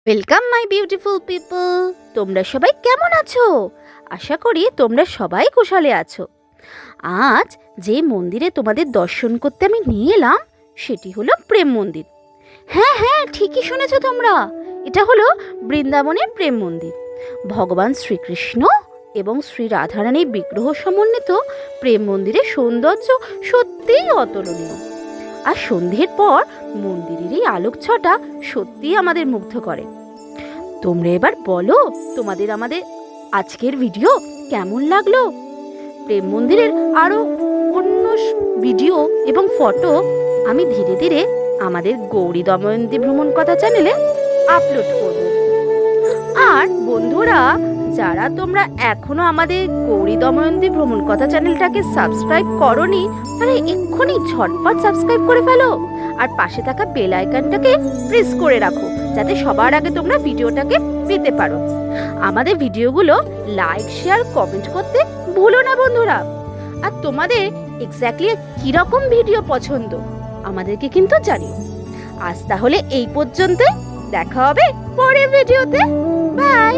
Welcome my beautiful people. তোমরা সবাই কেমন আছো? আশা করি তোমরা সবাই কুশলে আছো। আজ যে মন্দিরে তোমাদের দর্শন করতে আমি নিয়ে এলাম সেটি হলো প্রেম মন্দির। হ্যাঁ হ্যাঁ, ঠিকই শুনেছো তোমরা, এটা হলো বৃন্দাবনের প্রেম মন্দির। ভগবান শ্রীকৃষ্ণ এবং শ্রী রাধারানীর বিগ্রহ সমন্বিত প্রেম মন্দিরের সৌন্দর্য সত্যিই অতুলনীয়। আর সন্ধ্যের পর মন্দিরের এই আলোকছটা সত্যিই আমাদের মুগ্ধ করে। তোমরা এবার বলো, তোমাদের আমাদের আজকের ভিডিও কেমন লাগলো? প্রেম মন্দিরের আরো অন্য ভিডিও এবং ফটো আমি ধীরে ধীরে আমাদের গৌরী দময়ন্তী ভ্রমণ কথা চ্যানেলে আপলোড করব। আর বন্ধুরা, যারা তোমরা এখনো আমাদের গৌরী দময়ন্তী ভ্রমণ কথা চ্যানেলটাকে সাবস্ক্রাইব করোনি, তারা এক্ষুনি ঝটপট সাবস্ক্রাইব করে ফেলো আর পাশে থাকা বেল আইকনটাকে প্রেস করে রাখো, যাতে সবার আগে তোমরা ভিডিওটাকে পেতে পারো। আমাদের ভিডিওগুলো লাইক, শেয়ার, কমেন্ট করতে ভুলো না বন্ধুরা। আর তোমাদের এক্স্যাক্টলি কিরকম ভিডিও পছন্দ আমাদেরকে কিন্তু জানিও। আজ তাহলে এই পর্যন্তই, দেখা হবে পরের ভিডিওতে। বাই।